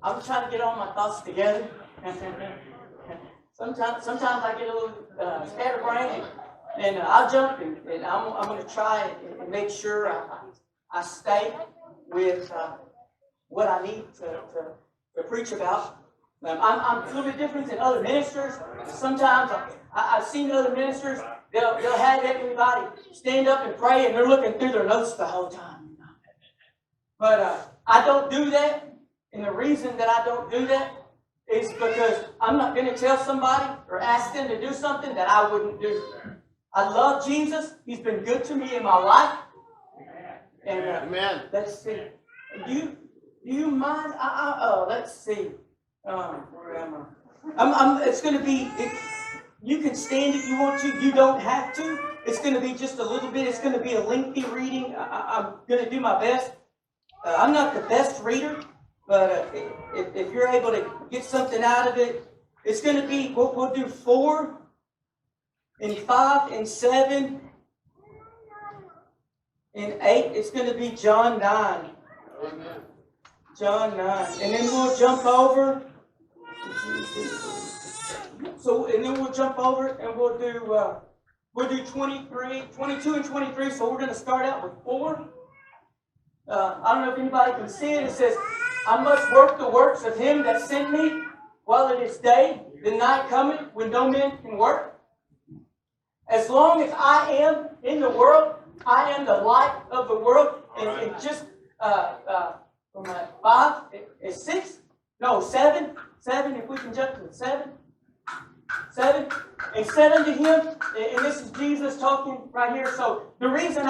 I'm trying to get all my thoughts together. Sometimes I get a little scatterbrained, and I'll jump, and I'm going to try and make sure I stay with what I need to preach about. I'm totally different than other ministers. Sometimes I've seen other ministers, they'll have everybody stand up and pray, and they're looking through their notes the whole time. But I don't do that. And the reason that I don't do that is because I'm not going to tell somebody or ask them to do something that I wouldn't do. I love Jesus. He's been good to me in my life. And Amen. Let's see. Do you mind? Let's see. Where am I? It's going to be. You can stand if you want to. You don't have to. It's going to be just a little bit. It's going to be a lengthy reading. I'm going to do my best. I'm not the best reader. But if you're able to get something out of it, it's going to be, we'll do 4 and 5 and 7 and 8. It's going to be John 9. John 9. And then we'll jump over. And then we'll jump over and we'll do 23, 22 and 23. So we're going to start out with 4. I don't know if anybody can see it. It says, I must work the works of him that sent me while it is day, the night cometh when no man can work. As long as I am in the world, I am the light of the world. And just from 5 is 6, no 7, if we can jump to 7. 7, and said unto him, and this is Jesus talking right here. So the reason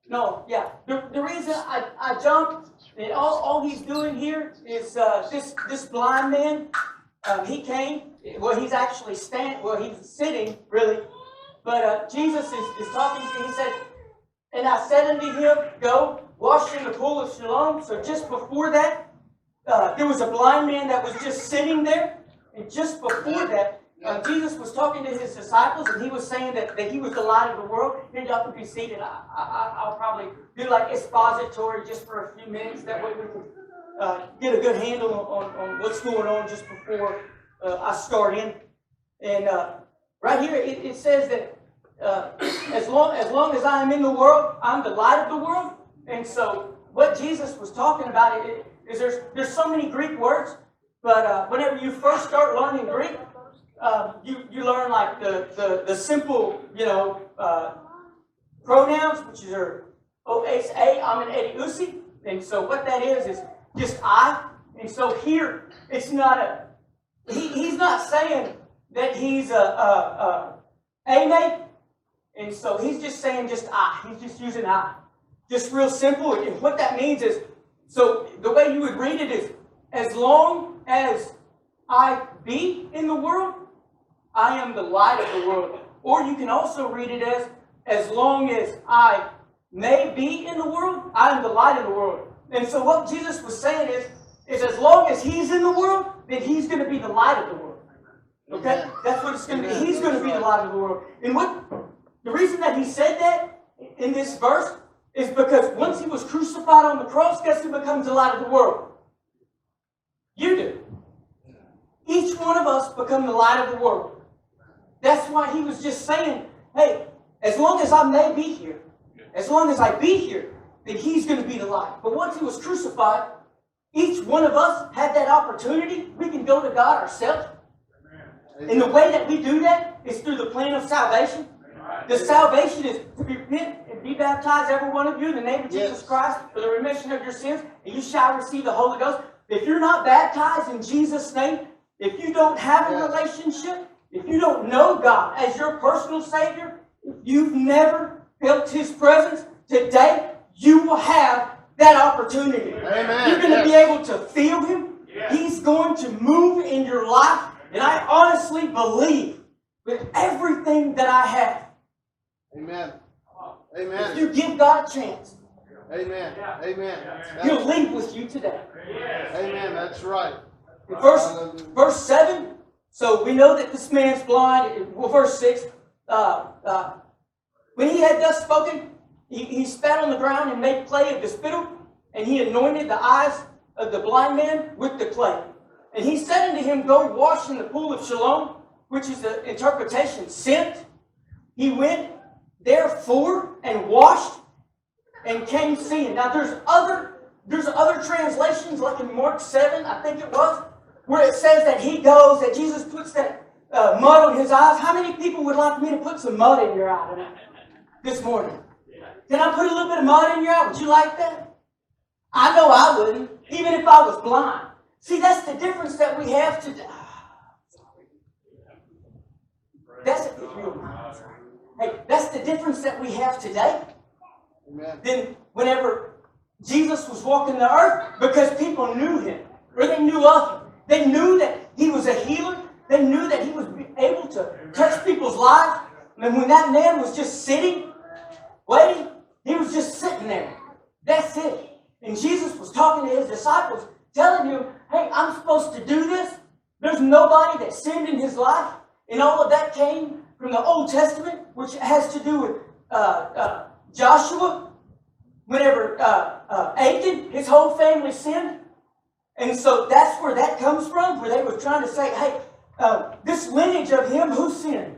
the reason I jumped, and all he's doing here is this blind man. He came. Well, he's actually he's sitting really, but Jesus is talking. He said, "And I said unto him, Go wash in the pool of Siloam." So just before that, there was a blind man that was just sitting there, and just before that, Jesus was talking to his disciples, and he was saying that he was the light of the world. And y'all can be seated. I'll probably do like expository just for a few minutes. That way we can get a good handle on what's going on just before I start in. And right here it says that as long as I am in the world, I'm the light of the world. And so what Jesus was talking about is there's so many Greek words, but whenever you first start learning Greek, you learn like the simple, pronouns, which are os, a, am, and edi, and so what that is just I. And so here it's not he's not saying that he's a mate, and so he's just saying just I. He's just using I, just real simple. And what that means is, so the way you would read it is, as long as I be in the world, I am the light of the world. Or you can also read it as long as I may be in the world, I am the light of the world. And so what Jesus was saying is as long as he's in the world, then he's going to be the light of the world. Okay? That's what it's going to be. He's going to be the light of the world. And the reason that he said that in this verse is because once he was crucified on the cross, guess who becomes the light of the world? You do. Each one of us become the light of the world. That's why he was just saying, hey, as long as I may be here, as long as I be here, then he's going to be the light. But once he was crucified, each one of us had that opportunity. We can go to God ourselves. And the way that we do that is through the plan of salvation. The salvation is to repent and be baptized, every one of you, in the name of Jesus Christ, for the remission of your sins, and you shall receive the Holy Ghost. If you're not baptized in Jesus' name, if you don't have a relationship, if you don't know God as your personal Savior, if you've never felt His presence, today you will have that opportunity. Amen. You're going to be able to feel Him. He's going to move in your life. And I honestly believe with everything that I have. Amen. Amen. If you give God a chance, Amen. He'll lead with you today. Amen. That's right. Verse 7. So we know that this man's blind. Well, verse 6. when he had thus spoken, he spat on the ground and made clay of the spittle, and he anointed the eyes of the blind man with the clay. And he said unto him, Go wash in the pool of Siloam, which is the interpretation, sent. He went therefore and washed and came seeing. Now there's other translations, like in Mark 7, I think it was, where it says that he goes, that Jesus puts that mud on his eyes. How many people would like me to put some mud in your eye tonight, this morning? Can I put a little bit of mud in your eye? Would you like that? I know I wouldn't, even if I was blind. See, that's the difference that we have today. That's the difference that we have today. Amen. Than whenever Jesus was walking the earth, because people knew him, or they knew of him. They knew that he was a healer. They knew that he was able to touch people's lives. And when that man was just sitting, waiting, he was just sitting there. That's it. And Jesus was talking to his disciples, telling them, hey, I'm supposed to do this. There's nobody that sinned in his life. And all of that came from the Old Testament, which has to do with Joshua. Whenever Achan, his whole family sinned. And so that's where that comes from, where they were trying to say, hey, this lineage of him, who sinned?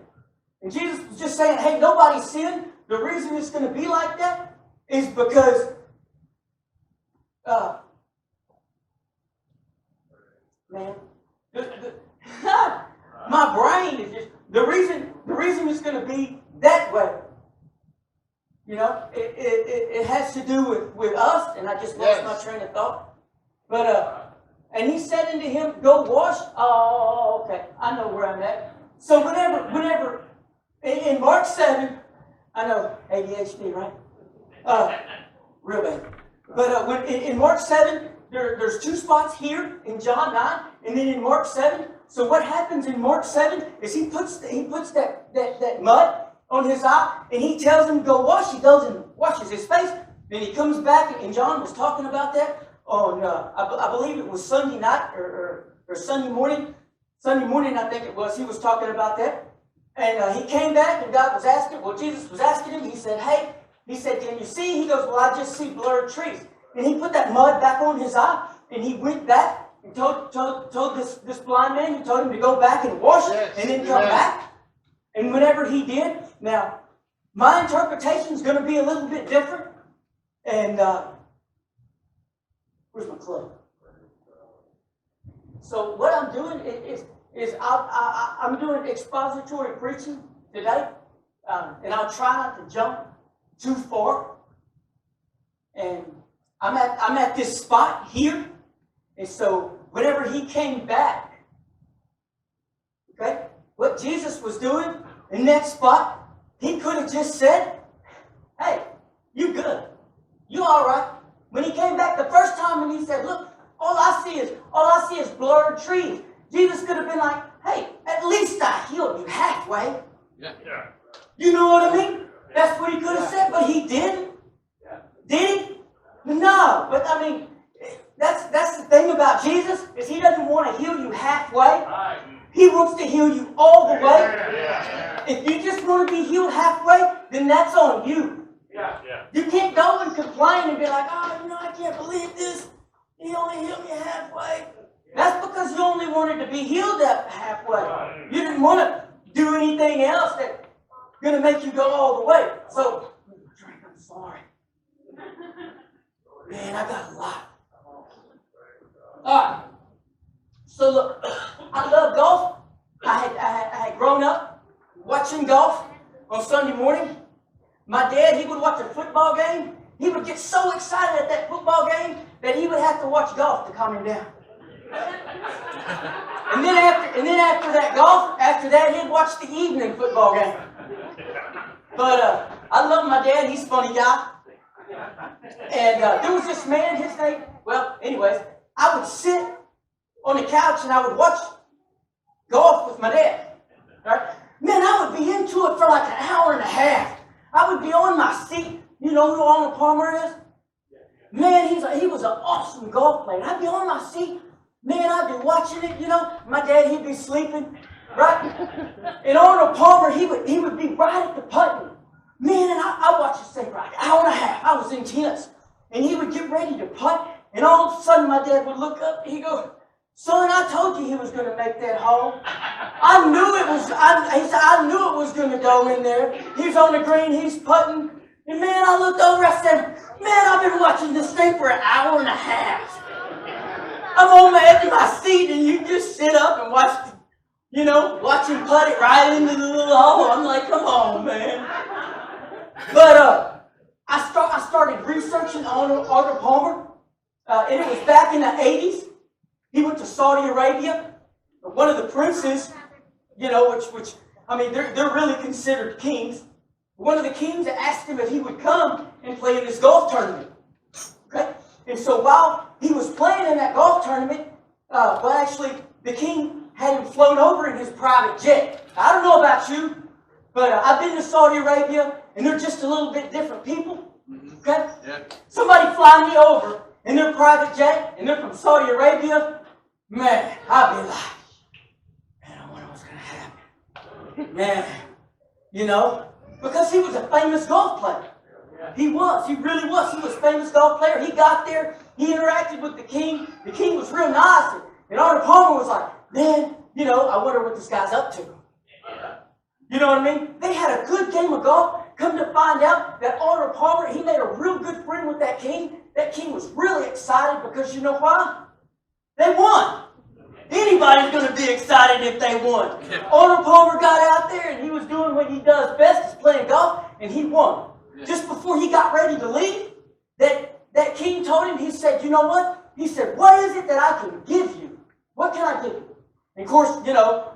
And Jesus was just saying, hey, nobody sinned. The reason it's going to be like that is because man, my brain is just, the reason it's going to be that way. You know, it has to do with us, and I just lost my train of thought. But, and he said unto him, Go wash. Oh, okay, I know where I'm at. So whenever, in Mark 7, I know, ADHD, right? Real bad. But in Mark 7, there's two spots here in John 9, and then in Mark 7. So what happens in Mark 7 is he puts that mud on his eye, and he tells him to go wash. He goes and washes his face. Then he comes back, and John was talking about that on, I believe it was Sunday night or Sunday morning. Sunday morning, I think it was. He was talking about that. And he came back, and God was asking, well, Jesus was asking him. He said, hey, he said, can you see? He goes, well, I just see blurred trees. And he put that mud back on his eye, and he went back and told this blind man, he told him to go back and wash it, and then come back. And whenever he did, now, my interpretation is going to be a little bit different. And, where's my club? So what I'm doing is I'm doing expository preaching today. And I'll try not to jump too far. And I'm at this spot here. And so whenever he came back, okay, what Jesus was doing in that spot, he could have just said, hey, you good. You all right. When he came back the first time and he said, look, all I see is blurred trees. Jesus could have been like, hey, at least I healed you halfway. Yeah. You know what I mean? That's what he could have said, but he didn't. Did he? No. But I mean, that's the thing about Jesus, is he doesn't want to heal you halfway. He wants to heal you all the way. If you just want to be healed halfway, then that's on you. You can't go and complain and be like, oh, I can't believe this. He only healed me halfway. That's because you only wanted to be healed up halfway. You didn't want to do anything else that's going to make you go all the way. So, I'm sorry. Man, I got a lot. All right. So look, I love golf. I had grown up watching golf on Sunday morning. My dad, he would watch a football game. He would get so excited at that football game that he would have to watch golf to calm him down. And then after that golf, after that, he'd watch the evening football game. But I love my dad. He's a funny guy. And there was this man, his name, well, anyways, I would sit on the couch and I would watch golf with my dad. Right? Man, I would be into it for like an hour and a half. I would be on my seat. You know who Arnold Palmer is? Man, he was an awesome golf player. I'd be on my seat. Man, I'd be watching it, My dad, he'd be sleeping. Right? And Arnold Palmer, he would be right at the putting. Man, and I watched this thing for like an hour and a half. I was intense. And he would get ready to putt, and all of a sudden my dad would look up and he'd go, "Son, I told you he was going to make that hole. I knew it was, he said, I knew it was going to go in there. He's on the green, he's putting." And man, I looked over, I said, "Man, I've been watching this thing for an hour and a half. I'm on the edge of my seat and you just sit up and watch, watch him putt it right into the little hole." I'm like, come on, man. But I started researching Arnold Palmer, and it was back in the 80s. He went to Saudi Arabia. One of the princes, which I mean, they're really considered kings. One of the kings asked him if he would come and play in this golf tournament. Okay? And so while he was playing in that golf tournament, actually, the king had him flown over in his private jet. I don't know about you, but I've been to Saudi Arabia, and they're just a little bit different people. Okay? Yeah. Somebody fly me over in their private jet, and they're from Saudi Arabia. Man, I'd be like, man, I wonder what's going to happen. Man, because he was a famous golf player. He really was. He was a famous golf player. He got there, he interacted with the king. The king was real nice. And Arnold Palmer was like, man, I wonder what this guy's up to. You know what I mean? They had a good game of golf. Come to find out that Arnold Palmer, he made a real good friend with that king. That king was really excited because you know why? They won. Anybody's going to be excited if they won. Arnold Palmer got out there and he was doing what he does best, is playing golf, and he won. Just before he got ready to leave, that king told him, he said, "You know what?" He said, "What is it that I can give you? What can I give you?" And of course,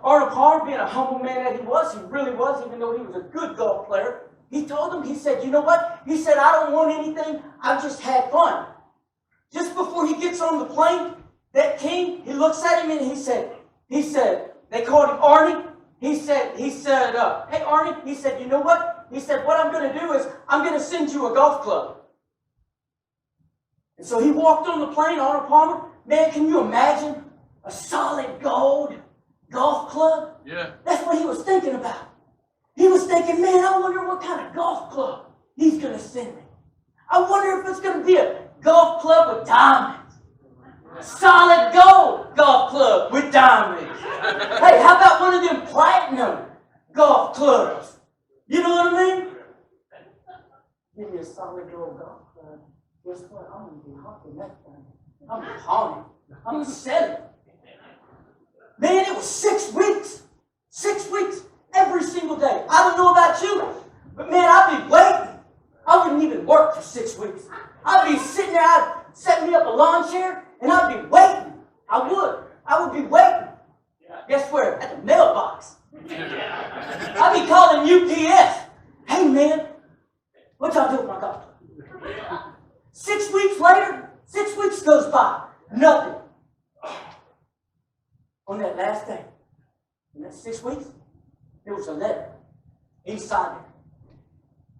Arnold Palmer, being a humble man that he really was, even though he was a good golf player, he told him, he said, "You know what?" He said, "I don't want anything. I've just had fun." Just before he gets on the plane, that king, he looks at him and he said, they called him Arnie. He said, "Hey Arnie," he said, "You know what?" He said, "What I'm going to do is I'm going to send you a golf club." And so he walked on the plane, Arnold Palmer. Man, can you imagine a solid gold golf club? Yeah. That's what he was thinking about. He was thinking, man, I wonder what kind of golf club he's going to send me. I wonder if it's going to be a golf club with diamonds. Solid gold golf club with diamonds. Hey, how about one of them platinum golf clubs? You know what I mean? Give me a solid gold golf club. Guess what? I'm going to be honking that thing. I'm going to pawn it. I'm going to sell it. Man, it was 6 weeks. 6 weeks. Every single day. I don't know about you, but man, I'd be waiting. I wouldn't even work for 6 weeks. I'd be sitting there, I'd set me up a lawn chair, and I'd be waiting. I would be waiting. Guess where? At the mailbox. I'd be calling UPS. "Hey man, what y'all do with my golf club?" 6 weeks later, 6 weeks goes by. Nothing. On that last day, in that 6 weeks, there was a letter inside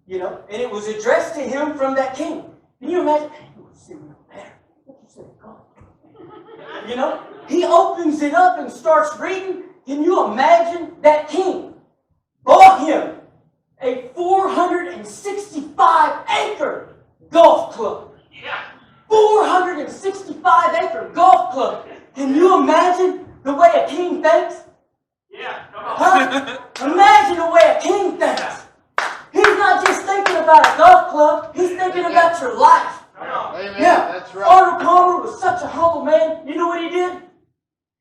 it. And it was addressed to him from that king. Can you imagine? He was sending a letter. What you say, God? He opens it up and starts reading. Can you imagine that king bought him a 465-acre golf club? 465-acre golf club. Can you imagine the way a king thinks? Yeah, come on. Huh? Imagine the way a king thinks. He's not just thinking about a golf club. He's thinking about your life. Amen. Yeah, that's right. Arnold Palmer was such a humble man. You know what he did?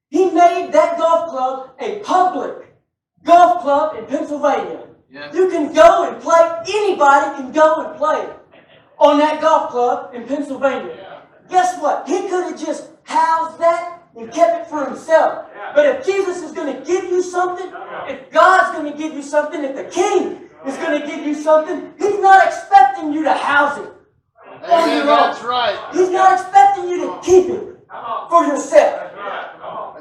He made that golf club a public golf club in Pennsylvania. Yeah. You can go and play. Anybody can go and play on that golf club in Pennsylvania. Yeah. Guess what? He could have just housed that and kept it for himself. Yeah. But if Jesus is going to give you something, if God's going to give you something, if the King is going to give you something, He's not expecting you to house it on your own. That's right. He's not expecting you to keep it for yourself.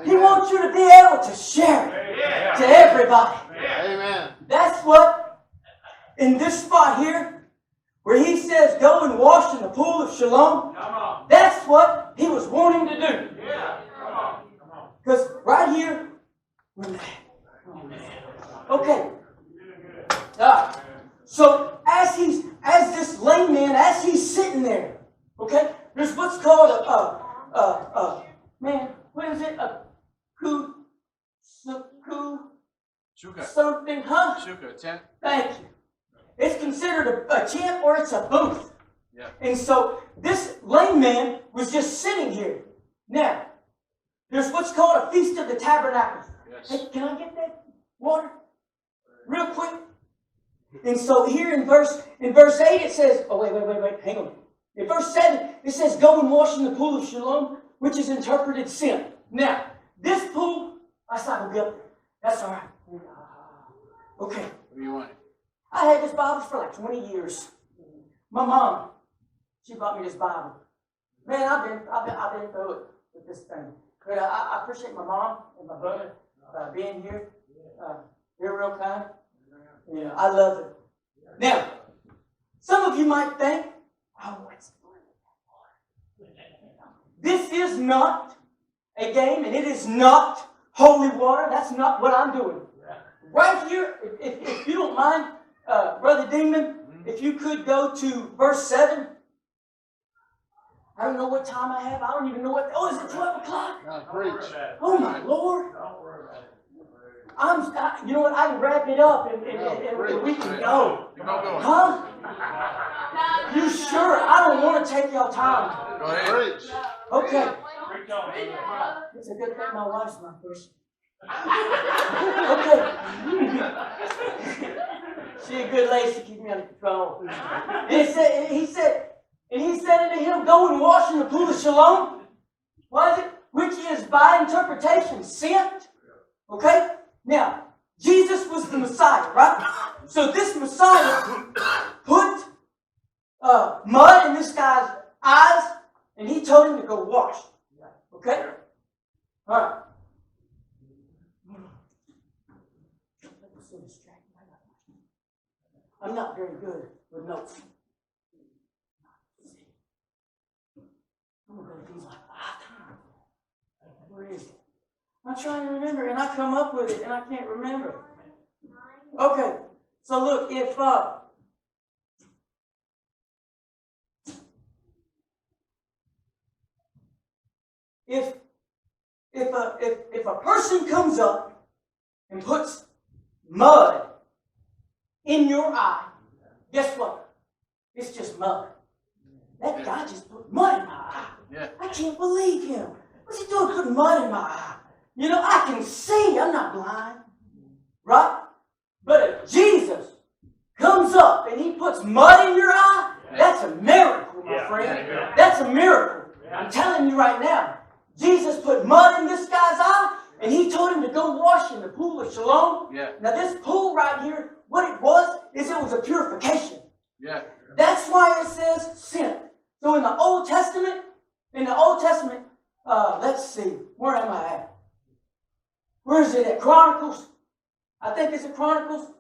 He wants you to be able to share it to everybody. Amen. That's what, in this spot here, where he says, "Go and wash in the Pool of Siloam," that's what he was wanting to do. Because right here, when Okay. So as this lame man, as he's sitting there, okay, there's what's called man, what is it? A Shuka. something, huh? Shuka, tent. Thank you. It's considered a tent or it's a booth. Yeah. And so this lame man was just sitting here. Now, there's what's called a Feast of the Tabernacles. Yes. Hey, can I get that water? Real quick. And so here in verse 8 it says, oh wait, hang on. In verse 7 it says, go and wash in the Pool of Siloam, which is interpreted sin. Now, this pool, I said I'll be up there. That's all right. Okay. What do you want? I had this Bible for like 20 years. My mom, she bought me this Bible. Man, I've been through it with this thing. But I appreciate my mom and my brother being here. They're real kind. Yeah, I love it. Now, some of you might think, oh, what's going on? This is not a game, and it is not holy water. That's not what I'm doing. Right here, if you don't mind, Brother Demon, if you could go to verse 7. I don't know what time I have. I don't even know what. Oh, is it 12 o'clock? Preach. Oh, my Lord. You know what? I can wrap it up and we can go. Huh? You sure? I don't want to take y'all time. Go ahead. Preach. Okay. It's a good thing my wife's my person. Okay. She a good lady to keep me under control. And he said unto him, go and wash in the Pool of Siloam. What is it? Which is by interpretation sent. Okay? Now, Jesus was the Messiah, right? So this Messiah put mud in this guy's eyes, and he told him to go wash. Okay? All right. I'm not very good with notes. I'm going to go to these like 5 times. Where is it? I'm trying to remember, and I come up with it, and I can't remember. Okay, so look, if a person comes up and puts mud in your eye, guess what? It's just mud. That guy just put mud in my eye. Yeah. I can't believe him. What's he doing putting mud in my eye? You know, I can see. I'm not blind. Right? But if Jesus comes up and he puts mud in your eye, that's a miracle, my friend. That's a miracle. I'm telling you right now. Jesus put mud in this guy's eye, and he told him to go wash in the Pool of Siloam. Yeah. Now this pool right here, what it was a purification. Yeah. That's why it says sin. So in the Old Testament, let's see, where am I at? Where is it at? Chronicles. I think it's in Chronicles.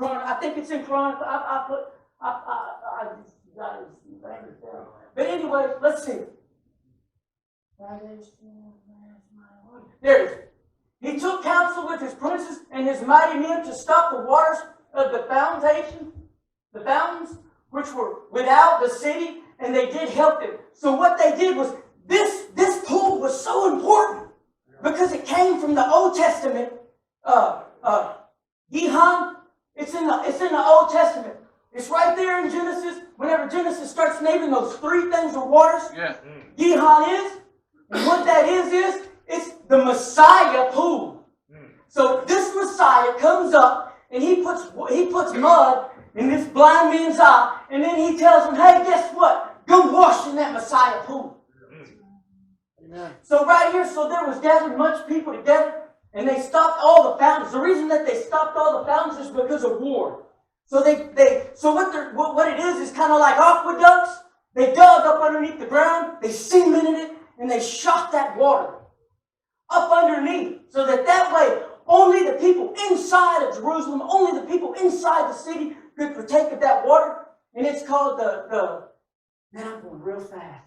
I think it's in Chronicles. But anyway, let's see. There it is. He took counsel with his princes and his mighty men to stop the waters of the fountains which were without the city, and they did help them. So what they did was, this pool was so important because it came from the Old Testament. Gihon, it's in the Old Testament. It's right there in Genesis. Whenever Genesis starts naming those 3 things of waters, Gihon is, and what that is it's the Messiah pool. So this Messiah comes up and he puts mud in this blind man's eye, and then he tells him, hey, guess what? Go wash in that Messiah pool. Amen. So right here, so there was gathered much people together, and they stopped all the fountains. The reason that they stopped all the fountains is because of war. So what it is kind of like aqueducts. They dug up underneath the ground, they cemented it, and they shot that water up underneath, so that way only the people inside of Jerusalem, only the people inside the city could partake of that water. And it's called man, I'm going real fast.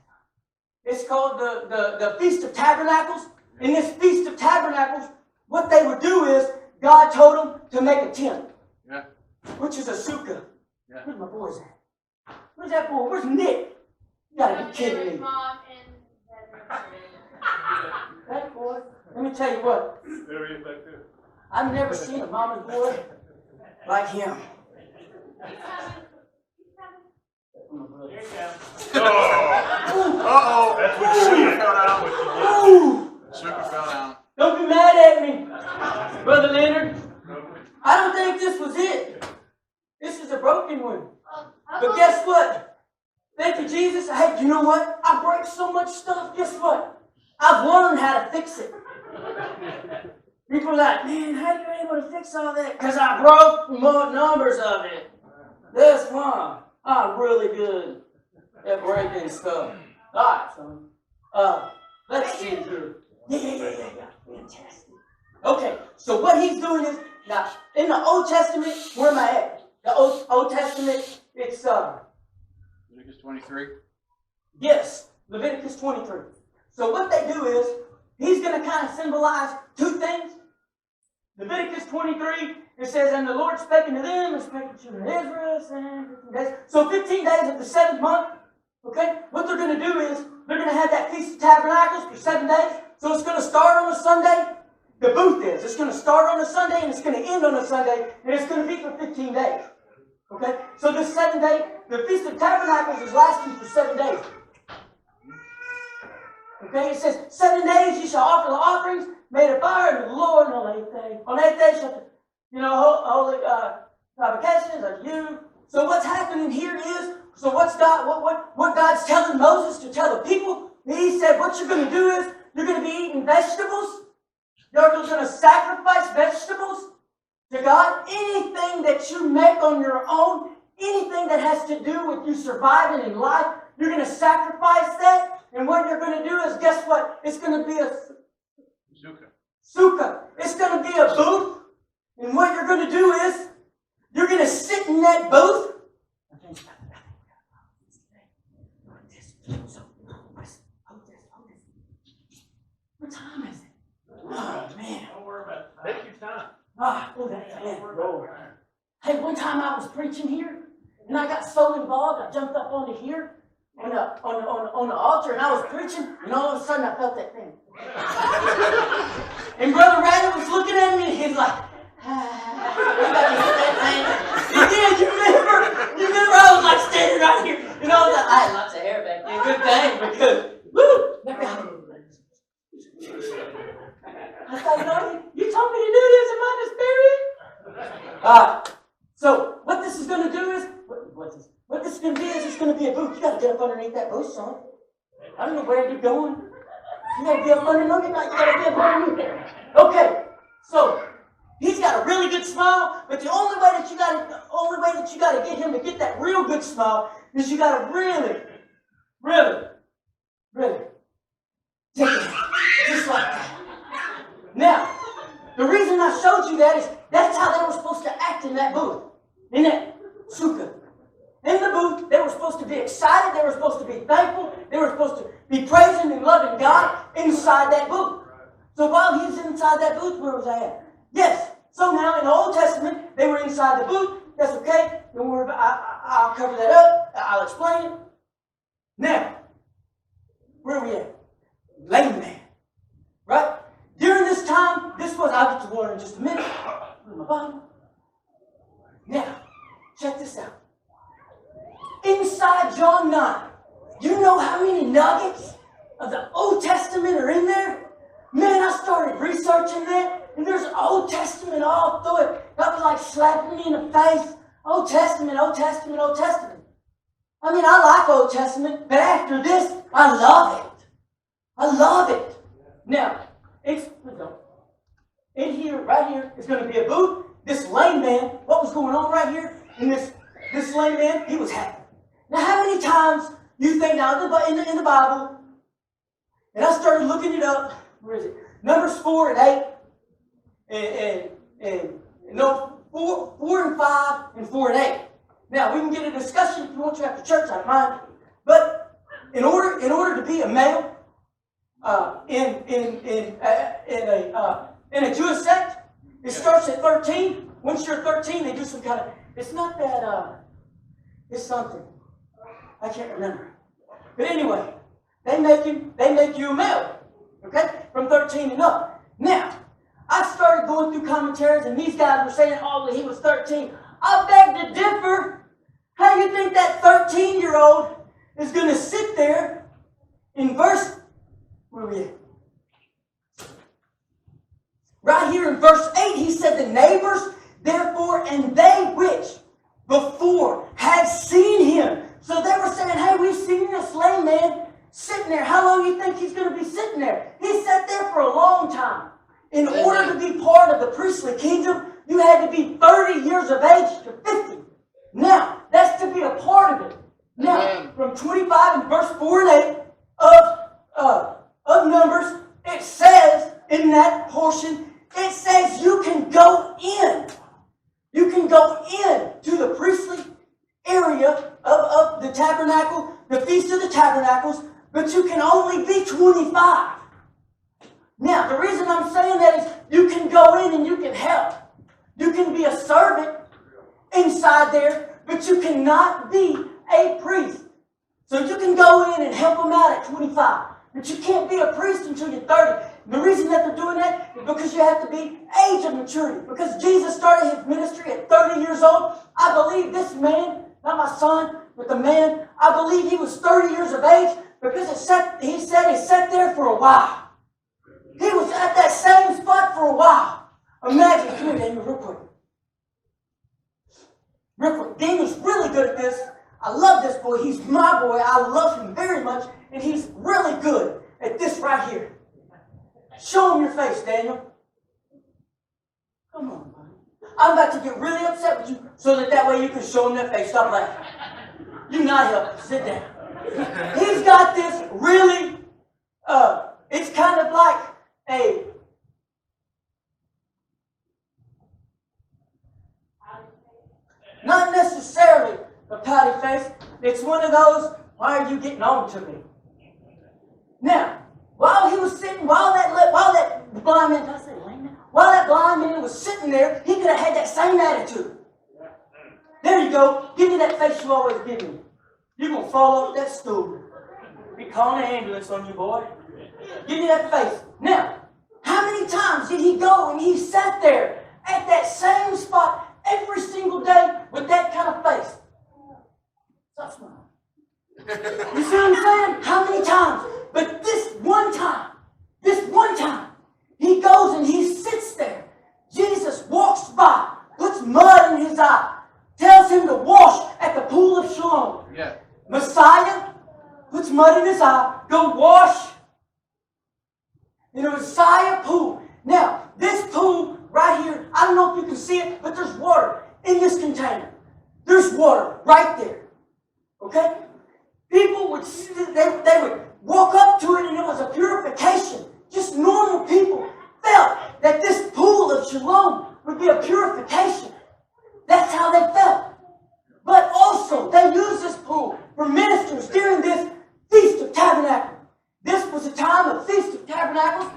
It's called the Feast of Tabernacles. In this Feast of Tabernacles, what they would do is God told him to make a tent. Yeah. Which is a sukkah. Yeah. Where's my boys at? Where's that boy? Where's Nick? You gotta be kidding me. Mom and That boy. Let me tell you what. I've never seen a mama's boy like him. Uh-oh. That's what Sugar fell out with you. Ooh! Sugar fell down. Don't be mad at me, Brother Leonard. I don't think this was it. This is a broken one. But guess what? Thank you, Jesus. Hey, you know what? I break so much stuff. Guess what? I've learned how to fix it. People are like, man, how are you able to fix all that? Because I broke more numbers of it. That's why I'm really good at breaking stuff. All right, son. Let's see here. Yeah. Fantastic. Okay, so what he's doing is, now, in the Old Testament, where am I at? The Old Testament, it's, Leviticus 23. yes, Leviticus 23. So what they do is, he's going to kind of symbolize two things. Leviticus 23, it says, and the Lord spake unto them, and spake to the children of Israel, saying 15 days. So 15 days of the 7th month, okay, what they're going to do is, they're going to have that Feast of Tabernacles for 7 days. So it's going to start on a Sunday. The booth is. It's going to start on a Sunday, and it's going to end on a Sunday, and it's going to be for 15 days. Okay? So this 7 day, the Feast of Tabernacles is lasting for 7 days. Okay? It says, 7 days you shall offer the offerings made of fire unto the Lord on the 8th day. On the 8th day shall, holy convocations unto you. So what's happening here is, so what God's telling Moses to tell the people, he said, what you're going to do is, you're going to be eating vegetables. You're going to sacrifice vegetables to God. Anything that you make on your own, anything that has to do with you surviving in life, you're going to sacrifice that. And what you're going to do is, guess what? It's going to be a sukkah. It's going to be a booth. And what you're going to do is, you're going to sit in that booth. What time is it? Oh, man. Don't worry about it. Take your time. That man. Hey, one time I was preaching here, and I got so involved, I jumped up onto here, on the altar, and I was preaching, and all of a sudden I felt that thing. And Brother Radley was looking at me, and he's like, you did, you remember I was like standing right here, and I had lots of hair back then, good thing, because, woo, I thought, you told me to do this, am I the spirit? So what this is going to do is, what this is going to be is, it's going to be a booth. You got to get up underneath that booth, son. I don't know where you're going. You got to be up underneath it. You got to be up underneath there. Okay, so he's got a really good smile, but the only way that you got to get him to get that real good smile is you got to really take it just like that. Now, the reason I showed you that is that's how they were supposed to act in that booth, in that sukkah. In the booth, they were supposed to be excited, they were supposed to be thankful, they were supposed to be praising and loving God inside that booth. So while he was inside that booth, where was I at? Yes. So now in the Old Testament, they were inside the booth. That's okay. Don't worry about it. I'll cover that up. I'll explain it. Now, where are we at? Lame man. Right? During this time, I'll get to water in just a minute. Put in my bottle. Now, check this out. Inside John 9, you know how many nuggets of the Old Testament are in there? Man, I started researching that, and there's Old Testament all through it. That was like slapping me in the face. Old Testament, Old Testament, Old Testament. I mean, I like Old Testament, but after this, I love it. I love it. Now, in here, right here, is going to be a booth. This lame man, what was going on right here? And this lame man, he was happy. Now, how many times you think now in the Bible, and I started looking it up, where is it? Numbers 4 and 8, and 4 and 5 and 4 and 8. Now, we can get a discussion if you want to after church, I don't mind. But in order to be a male in a Jewish sect, It starts at 13. Once you're 13, they do some kind of, it's not that, it's something. I can't remember. But anyway, they make you a male. Okay? From 13 and up. Now, I started going through commentaries and these guys were saying, oh, well, he was 13. I beg to differ. How do you think that 13-year-old is going to sit there in verse, where are we at? Right here in verse 8, he said, the neighbors, therefore, and they which before had seen him. So they were saying, hey, we've seen this lame man sitting there. How long do you think he's going to be sitting there? He sat there for a long time. In order to be part of the priestly kingdom, you had to be 30 years of age to 50. Now, that's to be a part of it. Now, from 25 and verse 4 and 8 of Numbers, it says in that portion, it says you can go in. You can go in to the priestly area of the tabernacle, the Feast of the Tabernacles, but you can only be 25. Now, the reason I'm saying that is you can go in and you can help. You can be a servant inside there, but you cannot be a priest. So you can go in and help them out at 25, but you can't be a priest until you're 30. The reason that they're doing that is because you have to be age of maturity. Because Jesus started his ministry at 30 years old. I believe this man, not my son, but the man, I believe he was 30 years of age because he said he sat there for a while. He was at that same spot for a while. Imagine, come here, Daniel, real quick. Real quick. Daniel's really good at this. I love this boy. He's my boy. I love him very much. And he's really good at this right here. Show him your face, Daniel. Come on, buddy. I'm about to get really upset with you so that way you can show him that face. Stop laughing. You're not helping. Sit down. He's got this really, it's kind of like a, not necessarily a pouty face. It's one of those, why are you getting on to me? Now, while he was sitting, while that blind man, did I say lame man? While that blind man was sitting there, he could have had that same attitude. There you go. Give me that face you always give me. You're going to fall off that stool. Be calling an ambulance on you, boy. Give me that face. Now, how many times did he go and he sat there at that same spot every single day with that kind of face? Stop smiling. You see what I'm saying? How many times? But this one time, he goes and he sits there. Jesus walks by, puts mud in his eye, tells him to wash at the Pool of Siloam. Yeah. Messiah puts mud in his eye, go wash in the Messiah pool. Now, this pool right here, I don't know if you can see it, but there's water in this container. There's water right there. Okay? People would, they would walk up to it and it was a purification. Just normal people felt that this Pool of Siloam would be a purification. That's how they felt. But also, they used this pool for ministers during this Feast of Tabernacles. This was a time of Feast of Tabernacles.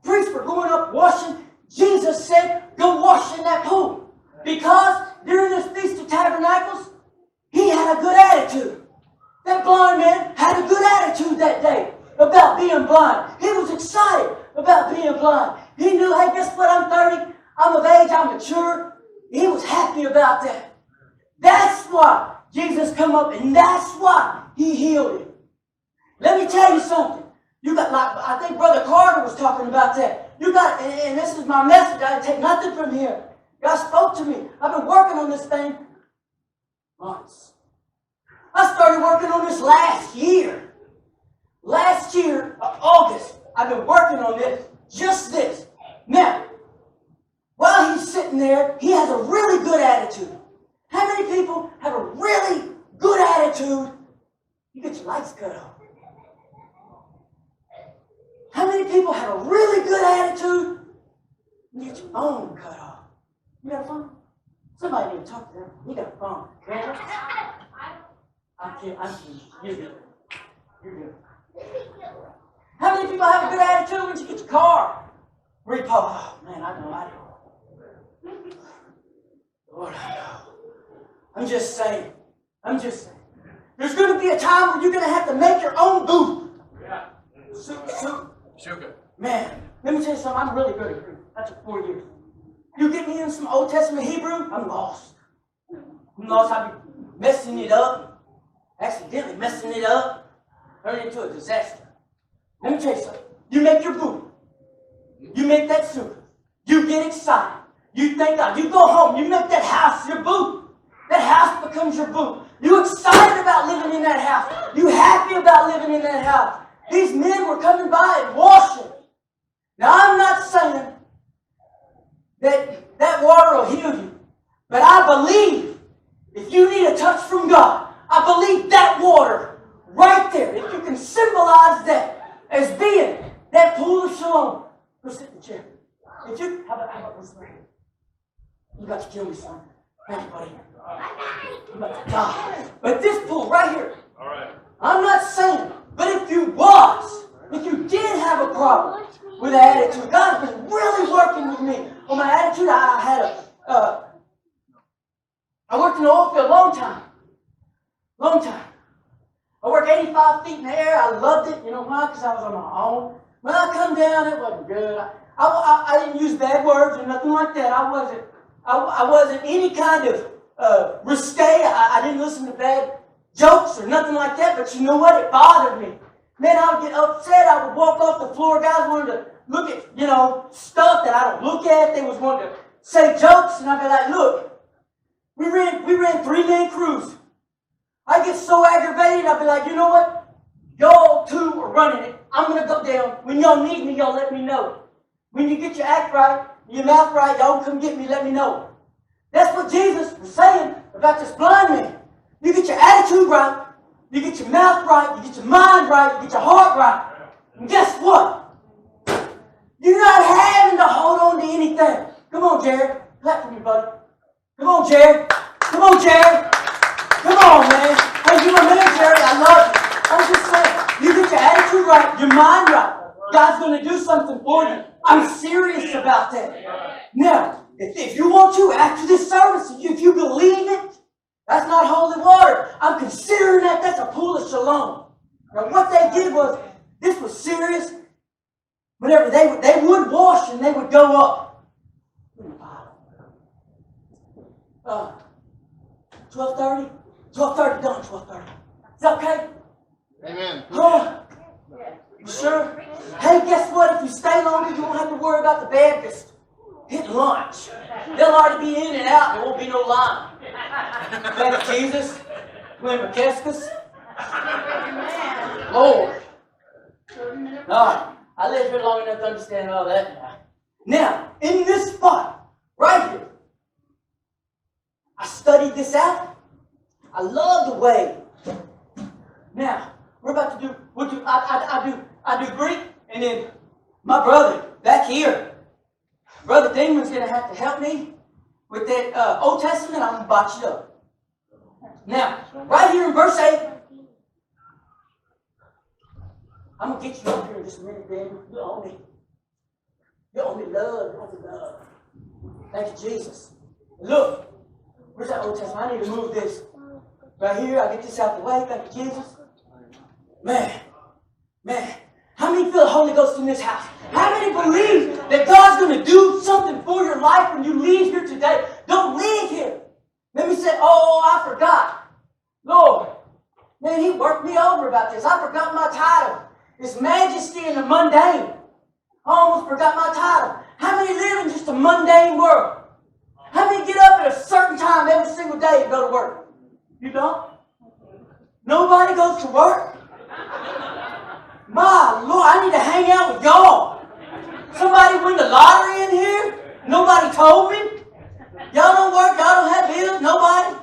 Priests were going up washing. Jesus said, go wash in that pool. Because during this Feast of Tabernacles, he had a good attitude. That blind man had a good attitude that day about being blind. He was excited about being blind. He knew, hey, guess what? I'm 30. I'm of age. I'm mature. He was happy about that. That's why Jesus come up and that's why he healed him. Let me tell you something. You got, like, I think Brother Carter was talking about that. You got, and this is my message. I didn't take nothing from him. God spoke to me. I've been working on this thing months. I started working on this last year. Last year, August, I've been working on this, just this. Now, while he's sitting there, he has a really good attitude. How many people have a really good attitude? You get your lights cut off. How many people have a really good attitude? You get your phone cut off. You got a phone? Somebody need to talk to them. You got a phone. I'm kidding. You're good. You're good. How many people have a good attitude when you get your car repo? Oh, man, I know I do. Lord, I know. I'm just saying. There's going to be a time where you're going to have to make your own booth. Yeah. Shuka. Man, let me tell you something. I'm really good at Greek. I took 4 years. You get me in some Old Testament Hebrew, I'm lost. I'm lost. I'll be messing it up. Accidentally messing it up. Turn it into a disaster. Let me tell you something. You make your booth. You make that soup. You get excited. You thank God. You go home. You make that house your booth. That house becomes your booth. You excited about living in that house. You happy about living in that house. These men were coming by and washing. Now, I'm not saying that water will heal you. But I believe if you need a touch from God, I believe that water right there, if you can symbolize that as being that pool of Siloam. Go sit in the chair. If you, how about this right here? You about to kill me, son. Thank you, buddy. I'm about to die. But this pool right here, All right. I'm not saying, but if you did have a problem with the attitude, God has been really working with me on my attitude. I worked in the oil field a long time. I worked 85 feet in the air. I loved it. You know why? Because I was on my own. When I come down, it wasn't good. I didn't use bad words or nothing like that. I wasn't any kind of risque. I didn't listen to bad jokes or nothing like that. But you know what? It bothered me. Man, I would get upset. I would walk off the floor. Guys wanted to look at, stuff that I don't look at. They was wanting to say jokes. And I'd be like, look, we ran 3-man crews. I get so aggravated, I'd be like, you know what? Y'all two are running it. I'm going to go down. When y'all need me, y'all let me know. When you get your act right, your mouth right, y'all come get me, let me know. That's what Jesus was saying about this blind man. You get your attitude right, you get your mouth right, you get your mind right, you get your heart right. And guess what? You're not having to hold on to anything. Come on, Jared. Clap for me, buddy. Come on, Jared. Come on, Jared. Come on, man. Hey, you're my man, Jared. I love you. I'm just saying, you get your attitude right, your mind right. God's going to do something for you. I'm serious about that. Now, if you want to, after this service, if you believe it, that's not holy water. I'm considering that's a pool of Siloam. Now, what they did was, this was serious. Whenever they would wash and they would go up. 12:30? 12:30 done, 12:30. Is that okay? Amen. You sure? Hey, guess what? If you stay longer, you won't have to worry about the Baptist hitting lunch. They'll already be in and out. There won't be no line. Thank you, Jesus. Gwen McKeskus. Lord. All right. I lived here long enough to understand all that. Now, in this spot, right here, I studied this out. I love the way. Now, we're about to do, I do Greek, and then my brother back here, Brother Damon's going to have to help me with that Old Testament. I'm going to botch it up. Now, right here in verse 8, I'm going to get you up here in just a minute, Damon. You owe me. You owe me love. You owe me love. Thank you, Jesus. Look, where's that Old Testament? I need to move this. Right here, I get this out the way. Thank you, Jesus. Man. How many feel the Holy Ghost in this house? How many believe that God's going to do something for your life when you leave here today? Don't leave here. Let me say, oh, I forgot. Lord, man, He worked me over about this. I forgot my title. It's Majesty in the Mundane. I almost forgot my title. How many live in just a mundane world? How many get up at a certain time every single day and go to work? You don't? Nobody goes to work? My Lord, I need to hang out with y'all. Somebody win the lottery in here? Nobody told me? Y'all don't work, y'all don't have bills, nobody?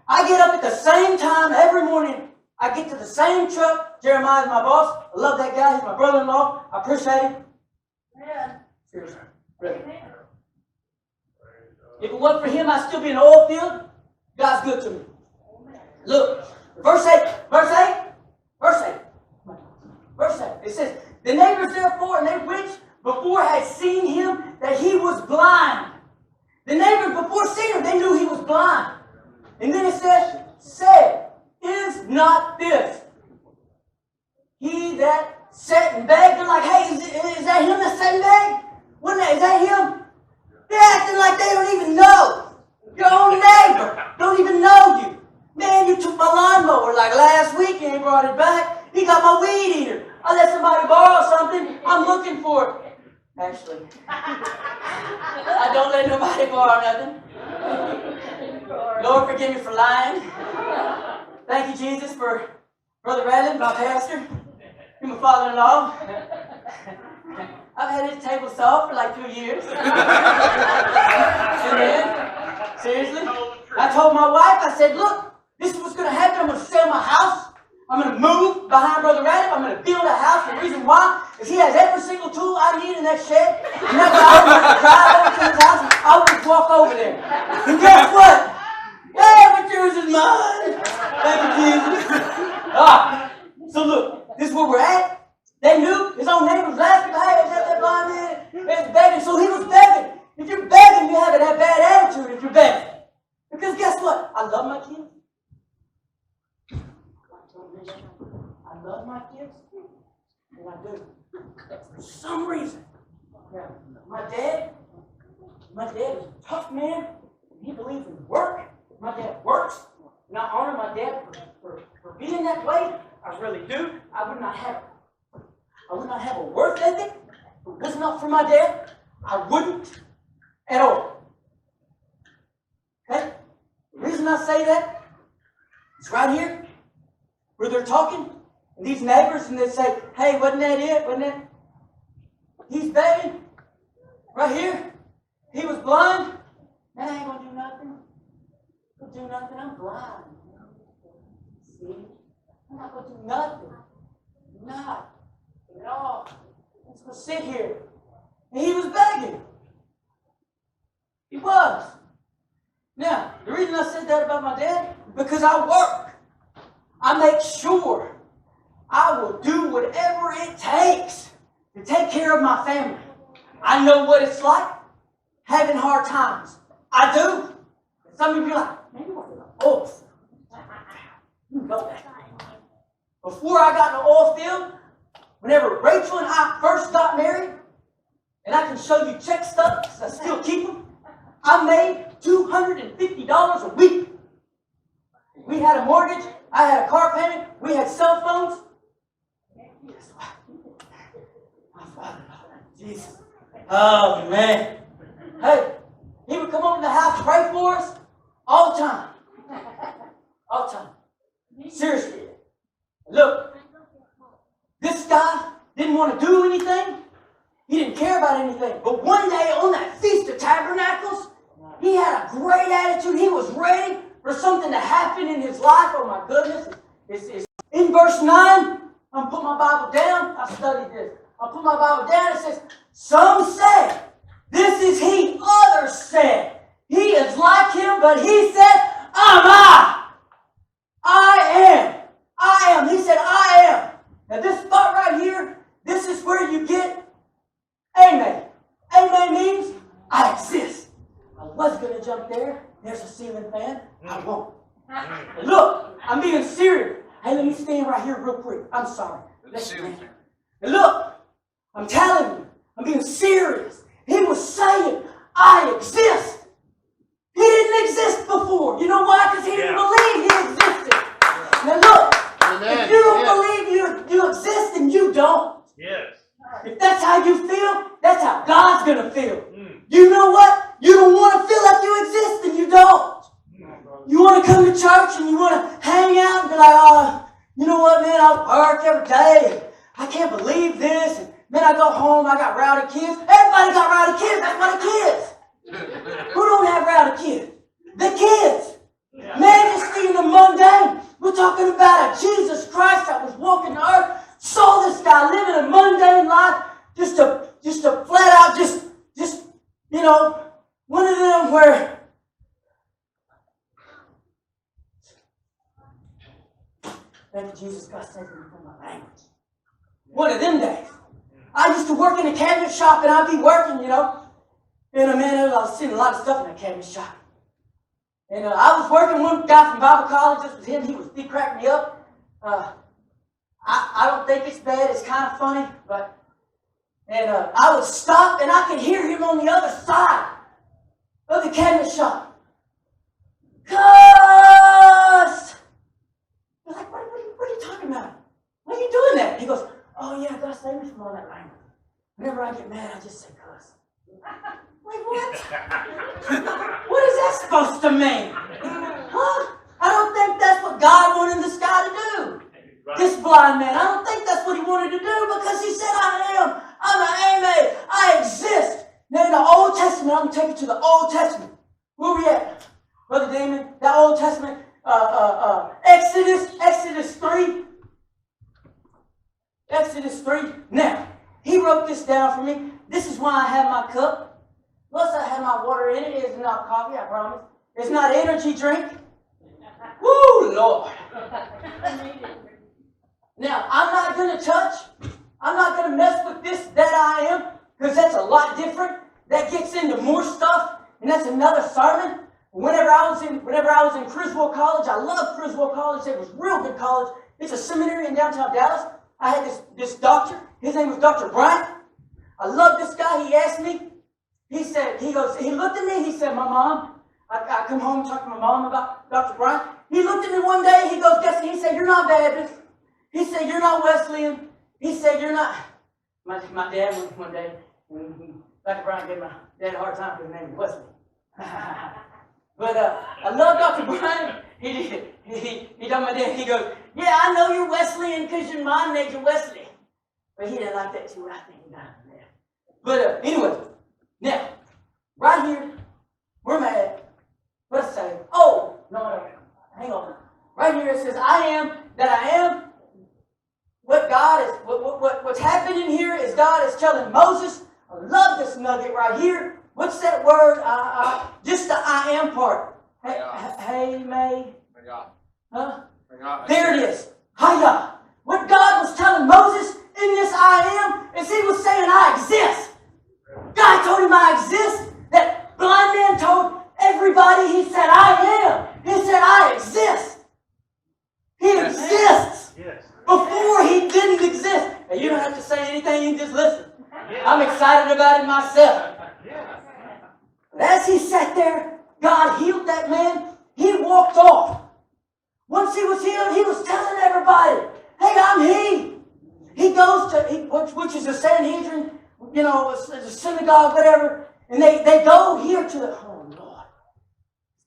I get up at the same time every morning. I get to the same truck. Jeremiah's my boss. I love that guy. He's my brother-in-law. I appreciate him. Yeah. Seriously. Really. If it wasn't for him, I'd still be in the oil field. God's good to me. Look, verse 8. It says, the neighbors therefore, and they which before had seen him, that he was blind, The neighbors before seeing him, they knew he was blind. And then it said, is not this he that sat and begged? They're like, hey, is that him that sat and begged? Is that him? They're acting like they don't even know. Your own neighbor don't even know you. Man, you took my lawnmower like last week and brought it back. He got my weed eater. I let somebody borrow something. I'm looking for it. Actually, I don't let nobody borrow nothing. Lord, forgive me for lying. Thank you, Jesus, for Brother Radley, my pastor. You're my father-in-law. I've had his table saw for like 2 years. Amen. Seriously. I told my wife, I said, look, this is what's going to happen. I'm going to sell my house. I'm going to move behind Brother Radley. I'm going to build a house. The reason why is he has every single tool I need in that shed. And that's why I don't have to drive over to his house. I would just walk over there. And guess what? Every yours is mine. Thank you, Jesus. So look, this is where we're at. They knew. His own neighbors laughing. Hey, is that blind man? It's begging. So he was begging. If you're begging, you have that bad attitude if you're begging. Because guess what? I love my kids. I love my kids. And I do. For some reason. Now, my dad is a tough man. He believes in work. My dad works. And I honor my dad for being that way. I really do. I would not have a work ethic if it was not for my dad. I wouldn't at all. Okay? The reason I say that is right here where they're talking, and these neighbors, and they say, hey, wasn't that it? Wasn't that? He's begging. Right here. He was blind. Man, I ain't going to do nothing. I'll do nothing. I'm blind. See? I'm not going to do nothing. Not at all. I'm just going to sit here. And he was begging. He was. Now, the reason I said that about my dad, because I work. I make sure I will do whatever it takes to take care of my family. I know what it's like having hard times. I do. Some of you are like, man, you want to be like, oh, you know that. Before I got in the oil field, whenever Rachel and I first got married, and I can show you check stubs, I still keep them, I made $250 a week. We had a mortgage, I had a car payment, we had cell phones. My father, Jesus. Oh, man. Hey, he would come over to the house, pray for us, all the time. All the time. Seriously. Look, this guy didn't want to do anything. He didn't care about anything. But one day on that Feast of Tabernacles, he had a great attitude. He was ready for something to happen in his life. Oh my goodness. It's in verse 9, I'm going to put my Bible down. I studied this. I'll put my Bible down. It says, some say, this is he. Others said, he is like him. But he said, I am. He said, I am. Now this spot right here, this is where you get amen. Amen means I exist. I was going to jump there. There's a ceiling fan. I won't. Look, I'm being serious. Hey, let me stand right here real quick. I'm sorry. And look, I'm telling you, I'm being serious. He was saying, I exist. He didn't exist before. You know why? Because he didn't believe he existed. Now look, if you don't believe you exist, then you don't. Yes. If that's how you feel, that's how God's going to feel. You know what? You don't want to feel like you exist, then you don't. You want to come to church and you want to hang out and be like, oh, you know what, man, I work every day. I can't believe this. And man, I go home, I got rowdy kids. Everybody got rowdy kids. That's why the kids. Who don't have rowdy kids? The kids. Majesty in the mundane. We're talking about a Jesus Christ that was walking the earth, saw this guy living a mundane life, just to flat out, just you know, one of them where thank you, Jesus Christ, save me from my language. One of them days. I used to work in a cabinet shop and I'd be working, you know. And man, I was seeing a lot of stuff in that cabinet shop. And I was working with one guy from Bible college. This was him. He cracked me up. I don't think it's bad. It's kind of funny, but I would stop and I could hear him on the other side of the cabinet shop. Cuss! I was like, what are you talking about? Why are you doing that? He goes, oh yeah, God save me from all that language. Whenever I get mad, I just say cuss. Like what? What is that supposed to mean? Huh? I don't think that's what God wanted this guy to do. Right. This blind man. I don't think that's what he wanted to do because he said, I'm I exist. Now in the Old Testament, I'm going to take you to the Old Testament. Where we at? Brother Damon, the Old Testament, Exodus 3. Exodus 3. Now, he wrote this down for me. This is why I have my cup. Plus, I have my water in it. It is not coffee, I promise. It's not an energy drink. Woo, Lord. Now, I'm not going to touch. I'm not going to mess with this that I am, because that's a lot different. That gets into more stuff, and that's another sermon. Whenever I was in Criswell College, I love Criswell College. It was a real good college. It's a seminary in downtown Dallas. I had this doctor. His name was Dr. Bryant. I love this guy. He asked me. He looked at me. He said, my mom. I come home and talk to my mom about Dr. Bryant. He looked at me one day. He goes, guess. He said, you're not Baptist. He said, you're not Wesleyan. He said, you're not. My dad went one day. And Dr. Bryant gave my dad a hard time because his name was Wesley. But I love Dr. Bryant. He told my dad, he goes, yeah, I know you're Wesleyan because your mom made you Wesley. But he didn't like that too. I think he got it there. But anyway, now, right here, where am I at? Let's say, oh, no, hang on. Right here it says, I am that I am. What God is, what's happening here is God is telling Moses, I love this nugget right here. What's that word? Just the I am part. Hey, May. Huh? There it is. Hiya. What God was telling Moses in this I am is he was saying I exist. God told him I exist. That blind man told everybody, he said I am. He said I exist. He exists. Yes. Before he didn't exist. And you don't have to say anything, you can just listen. I'm excited about it myself. But as he sat there, God healed that man. He walked off. Once he was healed, he was telling everybody, hey, I'm he. He goes to, which is a Sanhedrin, the synagogue, whatever. And they go here to the, oh, Lord,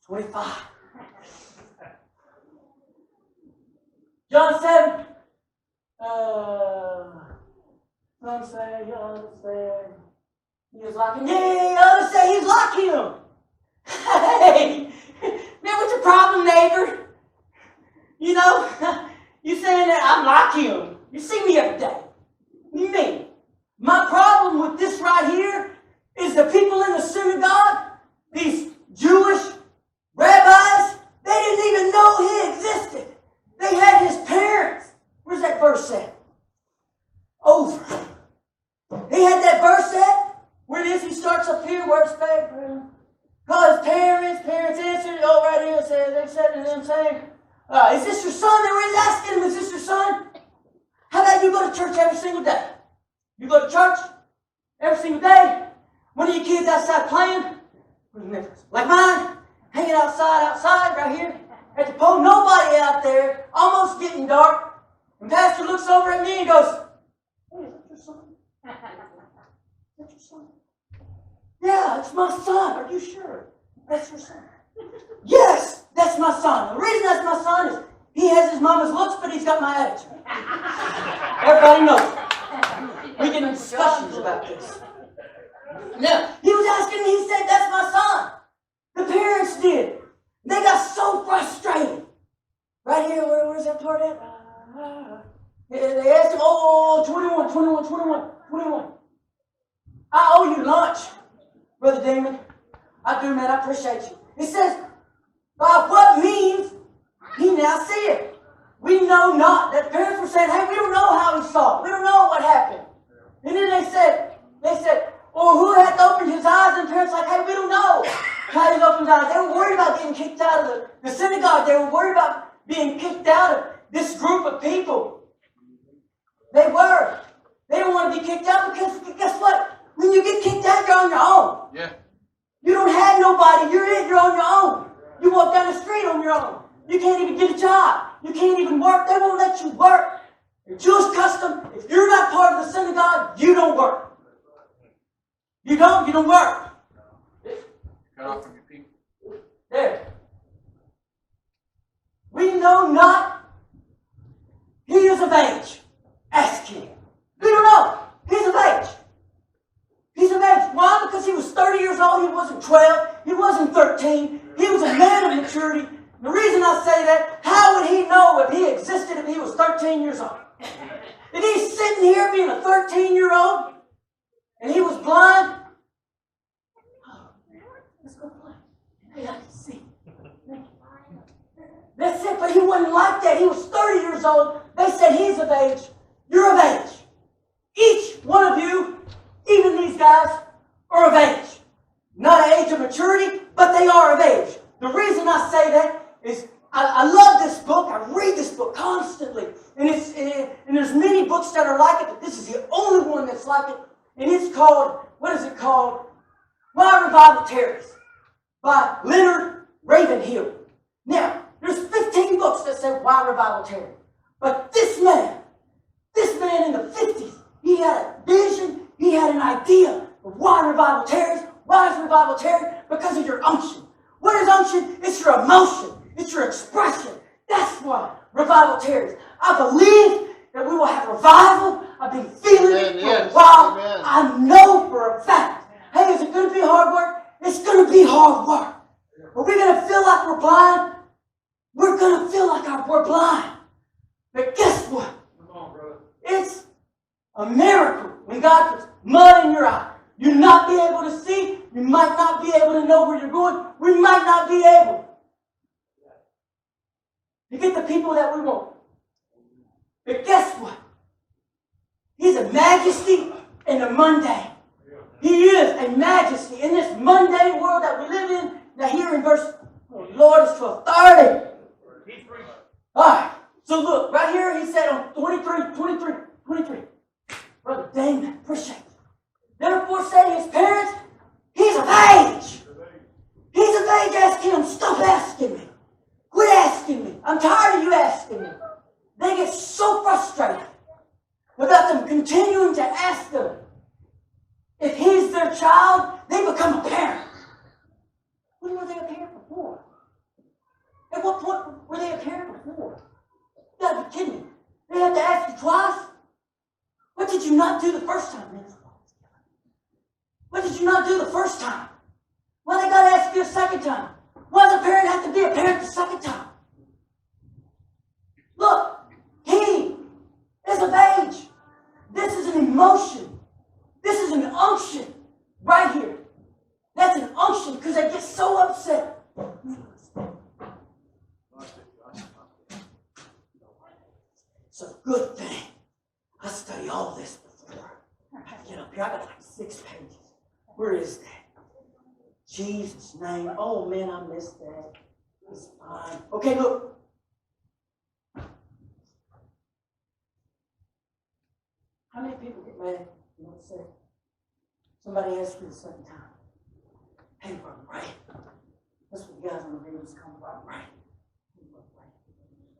25. John 7. Some say, others say, he was like him. Yay, others say he's like him. Hey, man, what's your problem, neighbor? You saying that I'm like him. You see me every day. What do you mean? My problem with this right here is the people in the synagogue, these Jewish rabbis, they didn't even know he existed. They had his parents. Where's that verse at? Over. He had that verse at. Where it is, he starts up here, where it's back. Call his parents answered. Oh, right here it says, they said to them saying, is this your son? They were asking him, is this your son? How about you go to church every single day? You go to church every single day? One of your kids outside playing? Like mine? Hanging outside right here at the pole. Nobody out there, almost getting dark. And Pastor looks over at me and goes, hey, is that your son? Is that your son? Yeah, it's my son. Are you sure that's your son? Yes, that's my son. The reason that's my son is he has his mama's looks, but he's got my attitude. Everybody knows it. We get in discussions about this. Now, he was asking me, he said, that's my son. The parents did. They got so frustrated. Right here, where's that part at? They asked him, 21. I owe you lunch, Brother Damon. I do, man. I appreciate you. He says, by what means he now see it? We know not. That parents were saying, hey, we don't know how he saw it. We don't know what happened. And then they said, Or who had opened his eyes, and parents like, hey, we don't know how he opened his eyes. They were worried about getting kicked out of the synagogue. They were worried about being kicked out of this group of people. They were. They didn't want to be kicked out because guess what? When you get kicked out, you're on your own. Yeah. You don't have nobody. You're on your own. You walk down the street on your own. You can't even get a job. You can't even work. They won't let you work. The Jewish custom, if you're not part of the synagogue, you don't work. You don't work. Cut off from your people. There. We know not. He is of age. Ask him. We don't know. He's of age. He's of age. Why? Because he was 30 years old. He wasn't 12. He wasn't 13. He was a man of maturity. The reason I say that, how would he know if he existed if he was 13 years old? If he's sitting here being a 13-year-old and he was blind, let's go play. Hey, I can see. That's it, but he wasn't like that. He was 30 years old. They said he's of age. You're of age. Each one of you, even these guys, are of age. Not an age of maturity, but they are of age. The reason I say that is I love this book. I read this book constantly. And there's many books that are like it, but this is the only one that's like it. And it's called, what is it called? Why Revival Tarries by Leonard Ravenhill. Now, there's 15 books that say Why Revival Tarries. But this man in the 50s, he had a vision, he had an idea of why revival tarries. Why does revival tarry? Because of your unction. What is unction? It's your emotion. It's your expression. That's why revival tarries. I believe that we will have revival. I've been feeling it for a while. Amen. I know for a fact. Hey, is it going to be hard work? It's going to be hard work. Are we going to feel like we're blind? We're going to feel like we're blind. But guess what? It's a miracle when God puts mud in your eye. You'll not be able to see. You might not be able to know where you're going. We might not be able to get the people that we want. But guess what? He's a majesty in the mundane. He is a majesty in this mundane world that we live in. Now here in verse, Lord, it's 12:30. All right. So look, right here he said on 23. Brother Damon, appreciate it. Therefore said his parents, he's of age. He's of age. Ask him. Stop asking me. Quit asking me. I'm tired of you asking me. They get so frustrated without them continuing to ask them. If he's their child, they become a parent. When were they a parent before? At what point were they a parent before? You gotta be kidding me. They have to ask you twice? What did you not do the first time? What did you not do the first time? Why they gotta ask you a second time? Why does a parent have to be a parent the second time? Look, he is of age. This is an emotion. This is an unction right here. That's an unction because they get so upset. It's a good thing. I study all this before. I get up here. I got like 6 pages. Where is that? Jesus' name. Oh man, I missed that. It's fine. Okay, look. How many people get mad? You know what I'm saying? Somebody asked me the second time. Hey, Brother Ray. That's what the guys on the videos call Brother Ray.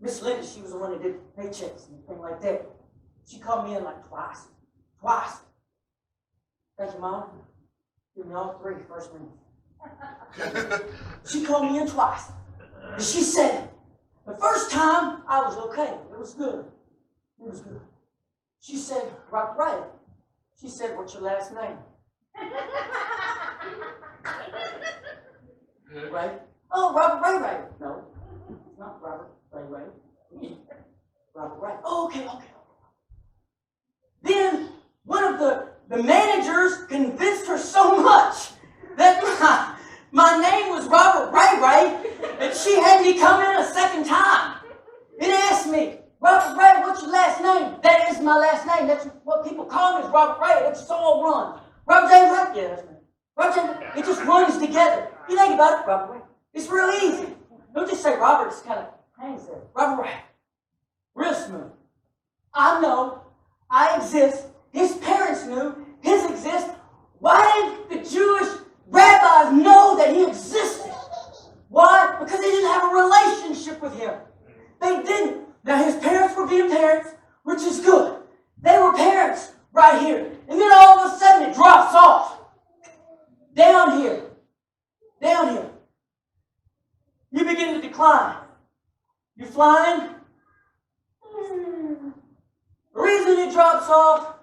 Miss Linda, she was the one that did paychecks and things like that. She called me in like twice. Twice. Thank you, Mom. Give me all 3 first minutes. She called me in twice. And she said, the first time I was okay. It was good. It was good. She said, Robert Ray. She said, what's your last name? Ray? Oh, Robert Ray Ray. No, it's not Robert Ray Ray. Robert Ray. Oh, okay. Then one of the managers convinced her so much that my name was Robert Ray Ray that she had me come in a second time and asked me, Robert Ray, what's your last name? That is my last name. That's what people call me is Robert Ray. That's all run. Robert James Wright? Yeah, that's me. Robert James, it just runs together. You think about it, Robert Wright. It's real easy. Don't just say Robert, it's kind of hangs there. Robert Wright. Real smooth. I know. I exist. His parents knew. His exist. Why did the Jewish rabbis know that he existed? Why? Because they didn't have a relationship with him. They didn't. Now his parents were being parents, which is good. They were parents right here. And then all of a sudden it drops off. Down here. Down here. You begin to decline. You're flying. The reason it drops off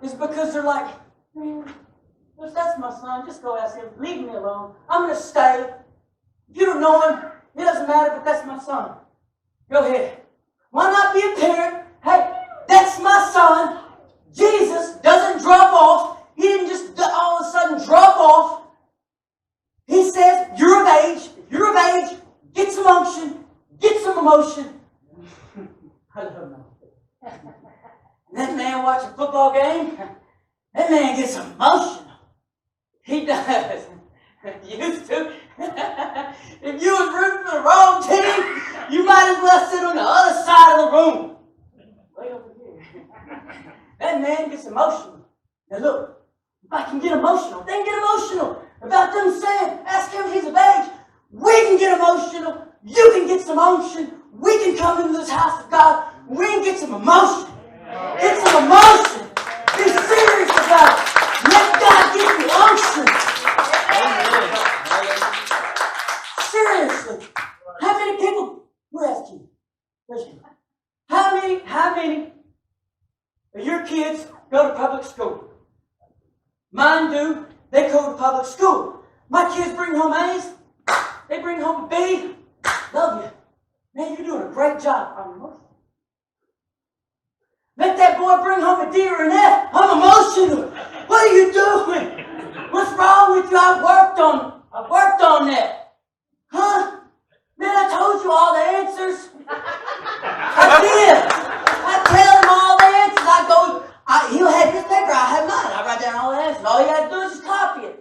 is because they're like, if that's my son, just go ask him. Leave me alone. I'm going to stay. If you don't know him, it doesn't matter, but that's my son. Go ahead. Why not be a parent? Hey, that's my son. Jesus doesn't drop off. He didn't just all of a sudden drop off. He says, you're of age. If you're of age, get some unction, get some emotion. I love that. That man watch a football game, that man gets emotional. He does. Used to. If you was rooting for the wrong team, you might as well sit on the other side of the room. Way over here. That man gets emotional. Now look, if I can get emotional, they can get emotional about them saying, ask him if he's of age. We can get emotional. You can get some unction. We can come into this house of God. We can get some emotion. Get some emotion. Be serious about it. Let God give you unction. Seriously. How many people, who asked you? How many of your kids go to public school? Mine do. They go to public school. My kids bring home A's. They bring home a B. Love you. Man, you're doing a great job. I'm emotional. Let that boy bring home a D or an F. I'm emotional. What are you doing? What's wrong with you? I worked on that. Huh? Man, I told you all the answers. I did. I tell him all the answers. He'll have his paper, I have mine. I write down all the answers. All you got to do is just copy it.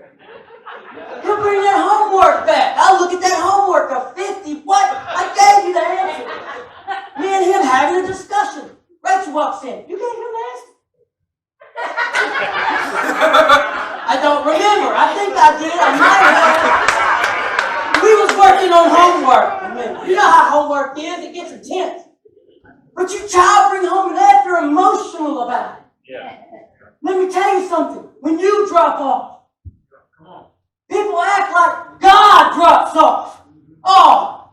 He'll bring that homework back. I'll look at that homework of 50. What? I gave you the answer. Me and him having a discussion. Rachel walks in. You gave him the answer? I don't remember. I think I did. I might have. We was working on homework. You know how homework is. It gets intense. But your child bring home an F, you're emotional about it. Yeah. Let me tell you something. When you drop off, people act like God drops off. Oh,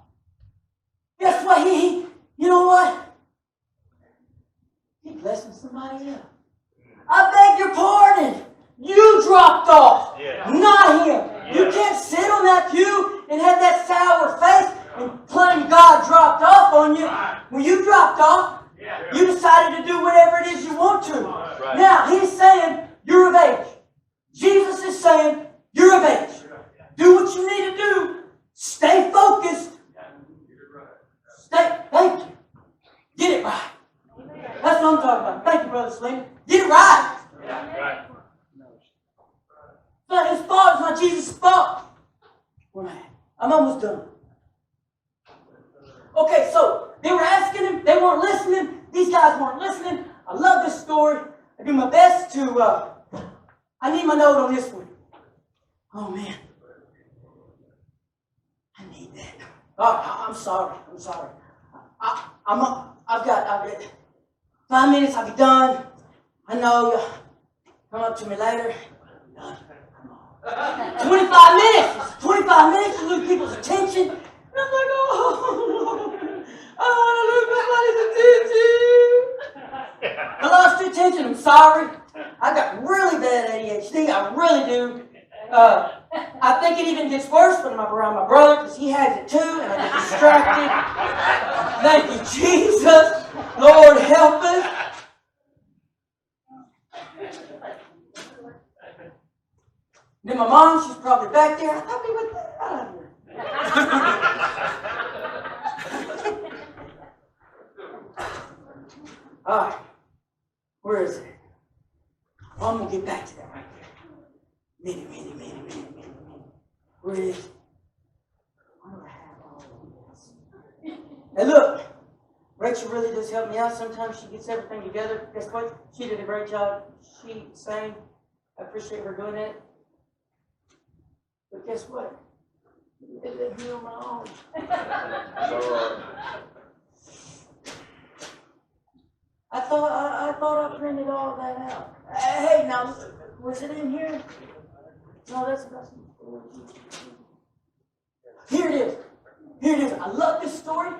guess what? You know what? He blessing somebody else. I beg your pardon. You dropped off, not him. You can't sit on that pew and have that sour face and claim God dropped off on you. When you dropped off, you decided to do whatever it is you want to. Now, he's saying, you're of age. Jesus is saying, you're of age. Do what you need to do. Stay focused. Thank you. Get it right. That's what I'm talking about. Thank you, Brother Sling. Get it right. It's not his fault. It's not Jesus' fault. Well, man, I'm almost done. Okay, so they were asking him. They weren't listening. These guys weren't listening. I love this story. I do my best to... I need my note on this one. Oh, man. I need that. Oh, I'm sorry. I've got 5 minutes. I'll be done. I know you'll come up to me later. 25 minutes. 25 minutes to lose people's attention. And I'm like, oh, I want to lose somebody's attention. I lost your attention. I'm sorry. I got really bad ADHD. I really do. I think it even gets worse when I'm around my brother because he has it too, and I get distracted. Thank you, Jesus. Lord, help us. Then my mom, she's probably back there. I thought we went out of here. All right. Where is it? I'm going to get back And look, Rachel really does help me out. Sometimes she gets everything together. Guess what? She did a great job. She sang. I appreciate her doing that. But guess what? I let me on my own. I thought I printed all that out. Hey, now, was it in here? No, that's here it is. Here it is. I love this story.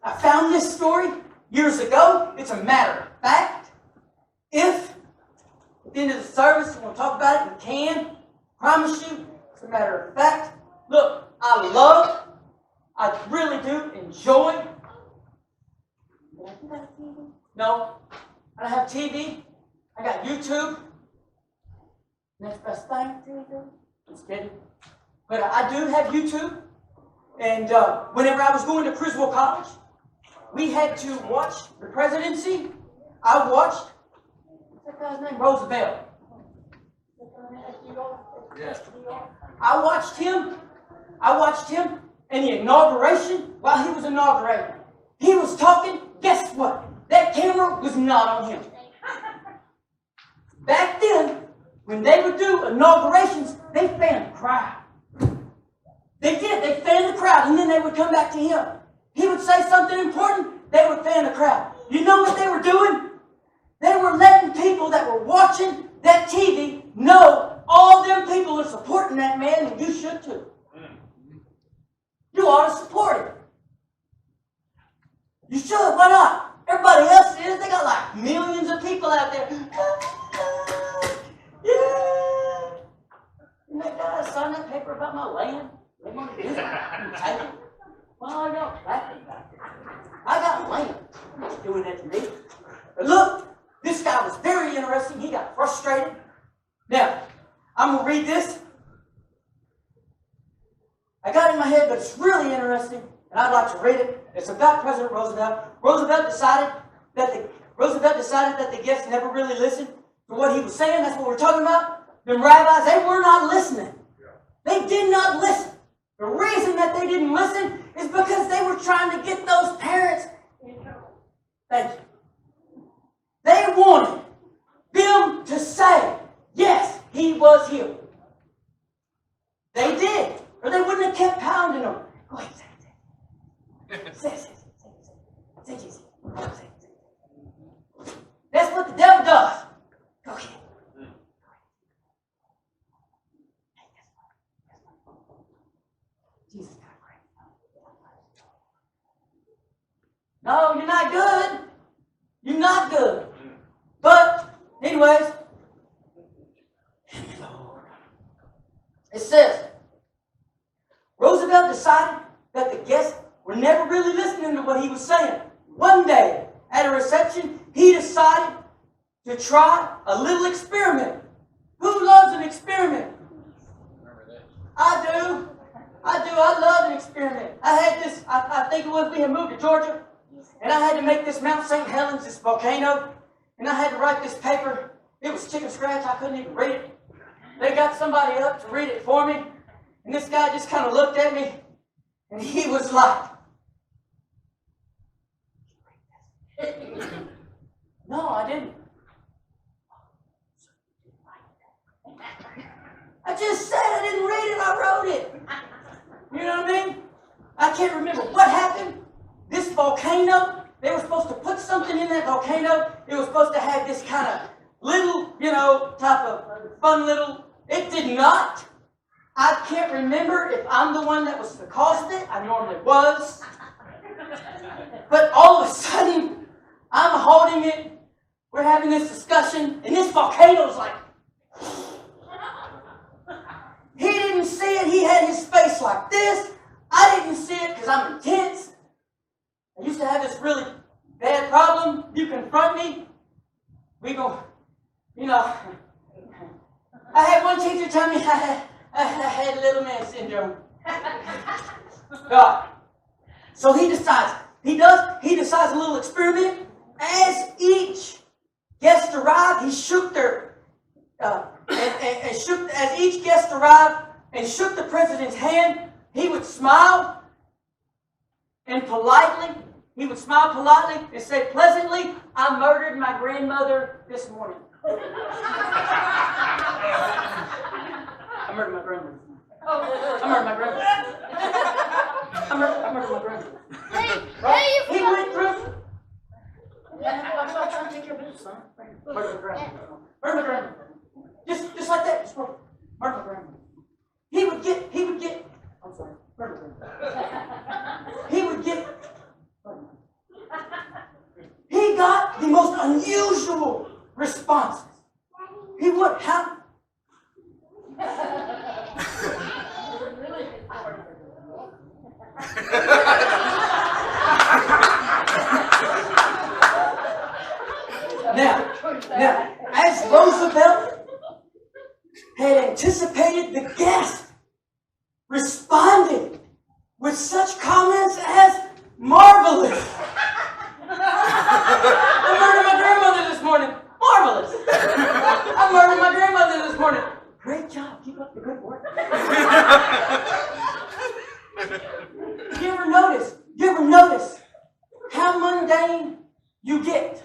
I found this story years ago. It's a matter of fact. If at the end of the service we're going to talk about it, we can. Promise you, it's a matter of fact. Look, I really do enjoy. No, I don't have TV. I got YouTube. Next best thing, TV. Just kidding. But I do have YouTube. And whenever I was going to Criswell College, we had to watch the presidency. I watched, what's that guy's name? Roosevelt. Yeah. I watched him in the inauguration while he was inaugurating. He was talking, guess what? That camera was not on him. Back then, when they would do inaugurations, they fanned the crowd. They did. They fanned the crowd, and then they would come back to him. He would say something important, they would fan the crowd. You know what they were doing? They were letting people that were watching that TV know all them people are supporting that man, and you should too. You ought to support him. You should. Why not? Everybody else is. They got like millions of people out there. Yeah. And that guy signed that paper about my land. They want to do it. Take it. Well, I got laughing about it. I got land. He's doing that to me. But look, this guy was very interesting. He got frustrated. Now, I'm going to read this. I got it in my head, but it's really interesting, and I'd like to read it. It's about President Roosevelt. Roosevelt decided that the guests never really listened to what he was saying. That's what we're talking about. The rabbis, they were not listening. They did not listen. The reason that they didn't listen is because they were trying to get those parents in trouble. Thank you. They wanted them to say, yes, he was healed. They did. Or they wouldn't have kept pounding them. Go ahead, say it. Say Jesus. That's what the devil does. Go ahead. Jesus got great. No, you're not good. You're not good. But, anyways, it says, Roosevelt decided that the guests were never really listening to what he was saying. One day, at a reception, he decided to try a little experiment. Who loves an experiment? Remember that? I do. I love an experiment. I had this, I think it was, we had moved to Georgia, and I had to make this Mount St. Helens, this volcano, and I had to write this paper. It was chicken scratch. I couldn't even read it. They got somebody up to read it for me, and this guy just kind of looked at me, and he was like, no, I didn't. I just said I didn't read it, I wrote it. You know what I mean? I can't remember what happened. This volcano, they were supposed to put something in that volcano. It was supposed to have this kind of little, type of fun little, it did not. I can't remember if I'm the one that was the cause of it. I normally was. But all of a sudden, I'm holding it. We're having this discussion, and this volcano's like, he didn't see it. He had his face like this. I didn't see it because I'm intense. I used to have this really bad problem. You confront me, we go, I had one teacher tell me I had little man syndrome. God. So he decides a little experiment. As each guest arrived, he shook their, as each guest arrived and shook the president's hand, he would smile and politely He would smile politely and say pleasantly, I murdered my grandmother this morning. I murdered my grandmother. I murdered my grandmother. I murdered my grandmother. He went through. I'm trying to take care of business, son. Murdered my grandmother. Murdered my grandmother. Just like that. Just murdered my grandmother. He would get. I'm sorry. Murdered my grandmother. He got the most unusual responses. He would have. Now, as Roosevelt had anticipated, the guest responded with such comments as marvelous. I murdered my grandmother this morning. Marvelous. I murdered my grandmother this morning. Great job. Keep up the good work. You ever notice how mundane you get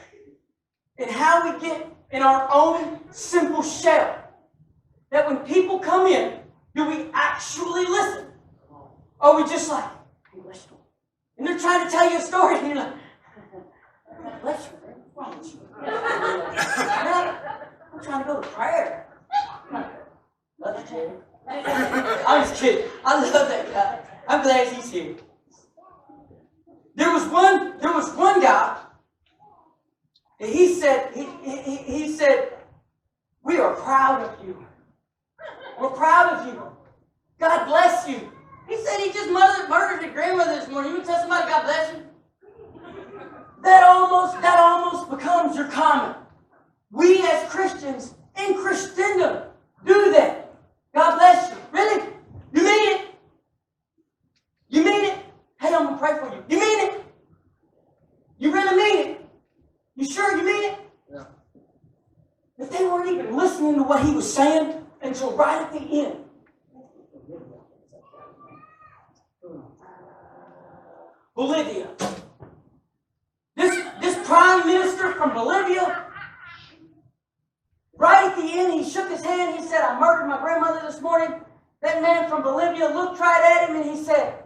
and how we get in our own simple shell? That when people come in, do we actually listen? Or are we just like, hey, bless you. And they're trying to tell you a story and you're like, bless you, man. What's wrong with you? I'm trying to go to prayer. Love you, Jay. I'm just kidding. I love that guy. I'm glad he's here. There was one guy, and he said, we are proud of you. We're proud of you. God bless you. He said he just murdered your grandmother this morning. You can tell somebody God bless you. That almost becomes your comment. We as Christians in Christendom do that. God bless you. Really? You mean it? You mean it? Hey, I'm going to pray for you. You mean it? You really mean it? You sure you mean it? Yeah. But they weren't even listening to what he was saying until right at the end. Bolivia. This prime minister from Bolivia, right at the end, he shook his hand. He said, I murdered my grandmother this morning. That man from Bolivia looked right at him and he said,